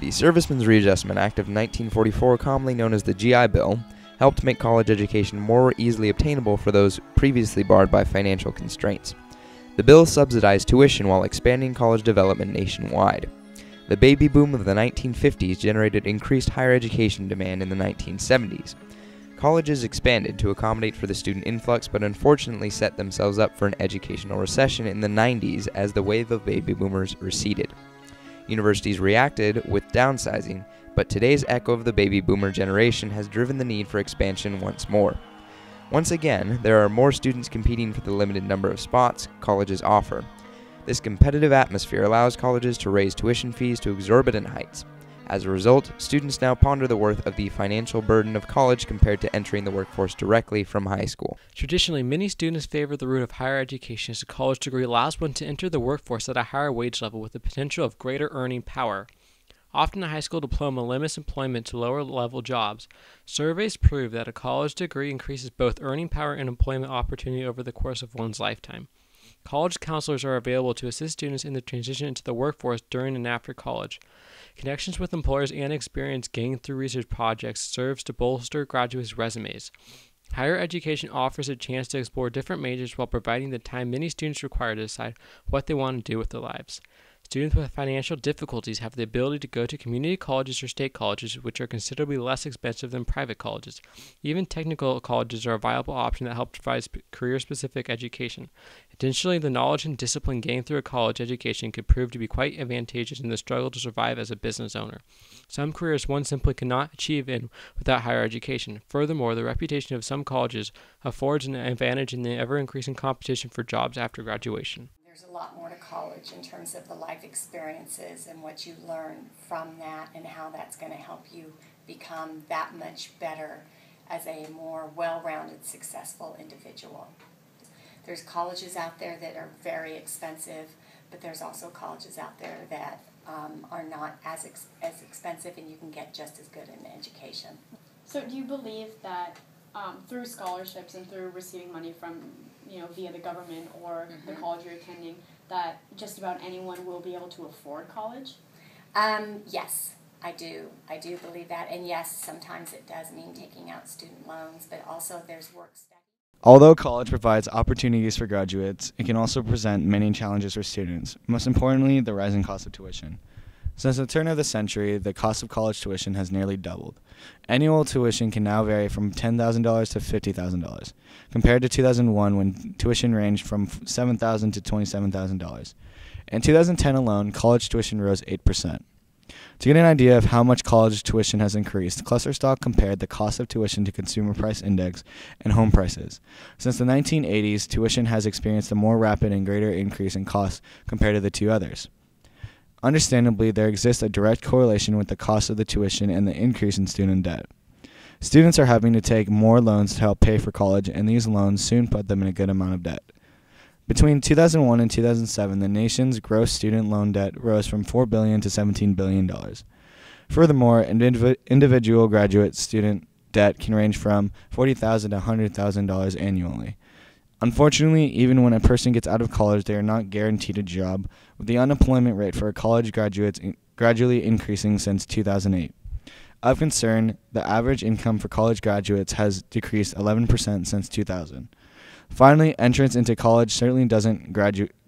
The Servicemen's Readjustment Act of 1944, commonly known as the GI Bill, helped make college education more easily obtainable for those previously barred by financial constraints. The bill subsidized tuition while expanding college development nationwide. The baby boom of the 1950s generated increased higher education demand in the 1970s. Colleges expanded to accommodate for the student influx, but unfortunately set themselves up for an educational recession in the 90s as the wave of baby boomers receded. Universities reacted with downsizing, but today's echo of the baby boomer generation has driven the need for expansion once more. Once again, there are more students competing for the limited number of spots colleges offer. This competitive atmosphere allows colleges to raise tuition fees to exorbitant heights. As a result, students now ponder the worth of the financial burden of college compared to entering the workforce directly from high school. Traditionally, many students favor the route of higher education as a college degree allows one to enter the workforce at a higher wage level with the potential of greater earning power. Often a high school diploma limits employment to lower-level jobs. Surveys prove that a college degree increases both earning power and employment opportunity over the course of one's lifetime. College counselors are available to assist students in the transition into the workforce during and after college. Connections with employers and experience gained through research projects serves to bolster graduates' resumes. Higher education offers a chance to explore different majors while providing the time many students require to decide what they want to do with their lives. Students with financial difficulties have the ability to go to community colleges or state colleges, which are considerably less expensive than private colleges. Even technical colleges are a viable option that help provide career-specific education. Additionally, the knowledge and discipline gained through a college education could prove to be quite advantageous in the struggle to survive as a business owner. Some careers one simply cannot achieve in without higher education. Furthermore, the reputation of some colleges affords an advantage in the ever-increasing competition for jobs after graduation. There's a lot more to college in terms of the life experiences and what you learn from that and how that's going to help you become that much better as a more well-rounded, successful individual. There's colleges out there that are very expensive, but there's also colleges out there that are not as expensive, and you can get just as good an education. So do you believe that through scholarships and through receiving money from, via the government or the college you're attending, that just about anyone will be able to afford college? Yes, I do. I do believe that. And yes, sometimes it does mean taking out student loans, but also there's work study. Although college provides opportunities for graduates, it can also present many challenges for students, most importantly, the rising cost of tuition. Since the turn of the century, the cost of college tuition has nearly doubled. Annual tuition can now vary from $10,000 to $50,000, compared to 2001 when tuition ranged from $7,000 to $27,000. In 2010 alone, college tuition rose 8%. To get an idea of how much college tuition has increased, Clusterstock compared the cost of tuition to Consumer Price Index and home prices. Since the 1980s, tuition has experienced a more rapid and greater increase in costs compared to the two others. Understandably, there exists a direct correlation with the cost of the tuition and the increase in student debt. Students are having to take more loans to help pay for college, and these loans soon put them in a good amount of debt. Between 2001 and 2007, the nation's gross student loan debt rose from $4 billion to $17 billion. Furthermore, individual graduate student debt can range from $40,000 to $100,000 annually. Unfortunately, even when a person gets out of college, they are not guaranteed a job, with the unemployment rate for college graduates gradually increasing since 2008. Of concern, the average income for college graduates has decreased 11% since 2000. Finally, entrance into college certainly doesn't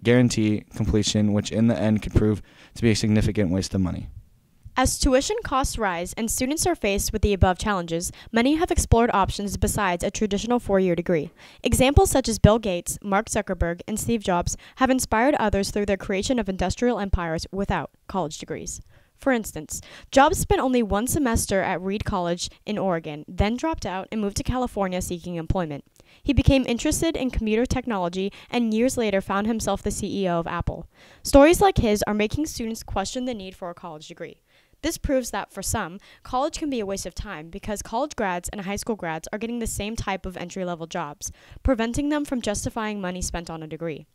guarantee completion, which in the end could prove to be a significant waste of money. As tuition costs rise and students are faced with the above challenges, many have explored options besides a traditional four-year degree. Examples such as Bill Gates, Mark Zuckerberg, and Steve Jobs have inspired others through their creation of industrial empires without college degrees. For instance, Jobs spent only one semester at Reed College in Oregon, then dropped out and moved to California seeking employment. He became interested in computer technology and years later found himself the CEO of Apple. Stories like his are making students question the need for a college degree. This proves that, for some, college can be a waste of time because college grads and high school grads are getting the same type of entry-level jobs, preventing them from justifying money spent on a degree.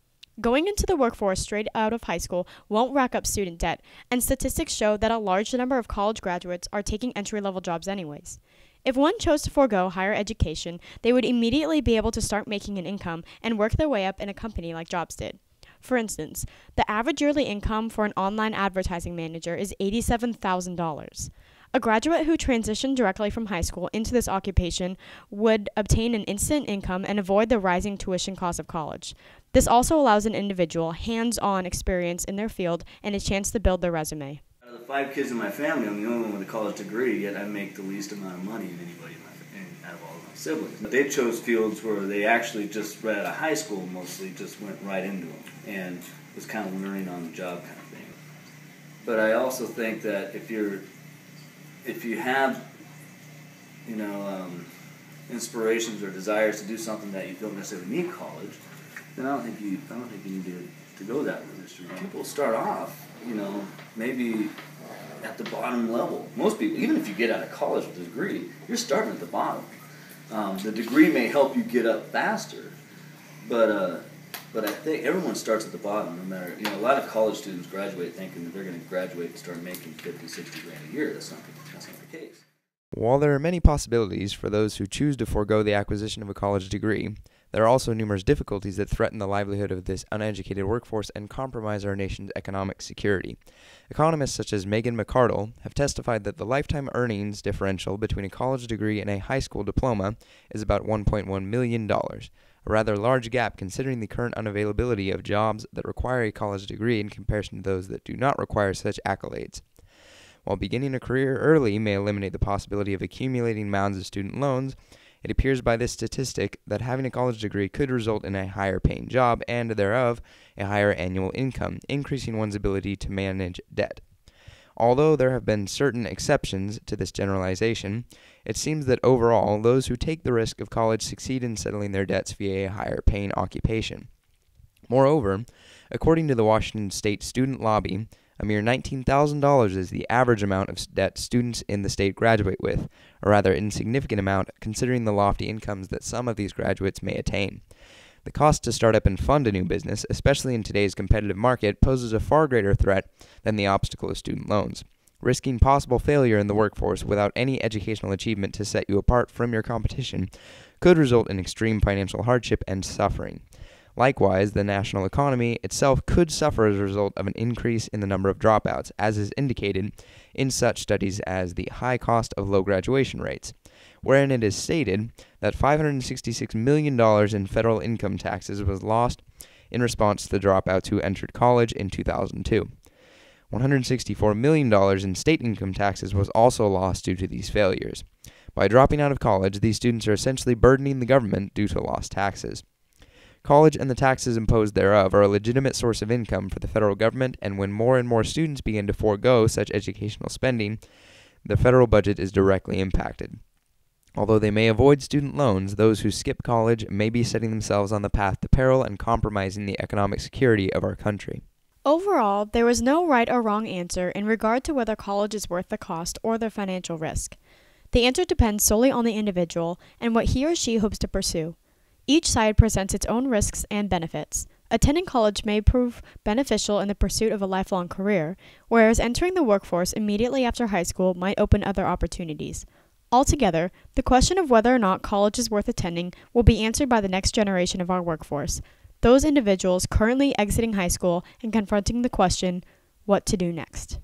Going into the workforce straight out of high school won't rack up student debt, and statistics show that a large number of college graduates are taking entry-level jobs anyways. If one chose to forego higher education, they would immediately be able to start making an income and work their way up in a company like Jobs did. For instance, the average yearly income for an online advertising manager is $87,000. A graduate who transitioned directly from high school into this occupation would obtain an instant income and avoid the rising tuition costs of college. This also allows an individual hands-on experience in their field and a chance to build their resume. Out of the 5 kids in my family, I'm the only one with a college degree, yet I make the least amount of money than anybody out of all of my siblings. But they chose fields where they actually just right out of high school mostly just went right into them and was kind of learning on the job kind of thing. But I also think that if you have, inspirations or desires to do something that you don't necessarily need college, then I don't think you need to go that route. People start off, maybe at the bottom level. Most people, even if you get out of college with a degree, you're starting at the bottom. The degree may help you get up faster, but I think everyone starts at the bottom. No matter, a lot of college students graduate thinking that they're going to graduate and start making 50, 60 grand a year. That's not the case. While there are many possibilities for those who choose to forego the acquisition of a college degree, there are also numerous difficulties that threaten the livelihood of this uneducated workforce and compromise our nation's economic security. Economists such as Megan McArdle have testified that the lifetime earnings differential between a college degree and a high school diploma is about $1.1 million, a rather large gap considering the current unavailability of jobs that require a college degree in comparison to those that do not require such accolades. While beginning a career early may eliminate the possibility of accumulating mounds of student loans, it appears by this statistic that having a college degree could result in a higher paying job and, thereof, a higher annual income, increasing one's ability to manage debt. Although there have been certain exceptions to this generalization, it seems that overall, those who take the risk of college succeed in settling their debts via a higher paying occupation. Moreover, according to the Washington State Student Lobby, a mere $19,000 is the average amount of debt students in the state graduate with, a rather insignificant amount considering the lofty incomes that some of these graduates may attain. The cost to start up and fund a new business, especially in today's competitive market, poses a far greater threat than the obstacle of student loans. Risking possible failure in the workforce without any educational achievement to set you apart from your competition could result in extreme financial hardship and suffering. Likewise, the national economy itself could suffer as a result of an increase in the number of dropouts, as is indicated in such studies as the high cost of low graduation rates, wherein it is stated that $566 million in federal income taxes was lost in response to the dropouts who entered college in 2002. $164 million in state income taxes was also lost due to these failures. By dropping out of college, these students are essentially burdening the government due to lost taxes. College and the taxes imposed thereof are a legitimate source of income for the federal government, and when more and more students begin to forego such educational spending, the federal budget is directly impacted. Although they may avoid student loans, those who skip college may be setting themselves on the path to peril and compromising the economic security of our country. Overall, there is no right or wrong answer in regard to whether college is worth the cost or the financial risk. The answer depends solely on the individual and what he or she hopes to pursue. Each side presents its own risks and benefits. Attending college may prove beneficial in the pursuit of a lifelong career, whereas entering the workforce immediately after high school might open other opportunities. Altogether, the question of whether or not college is worth attending will be answered by the next generation of our workforce, those individuals currently exiting high school and confronting the question, what to do next.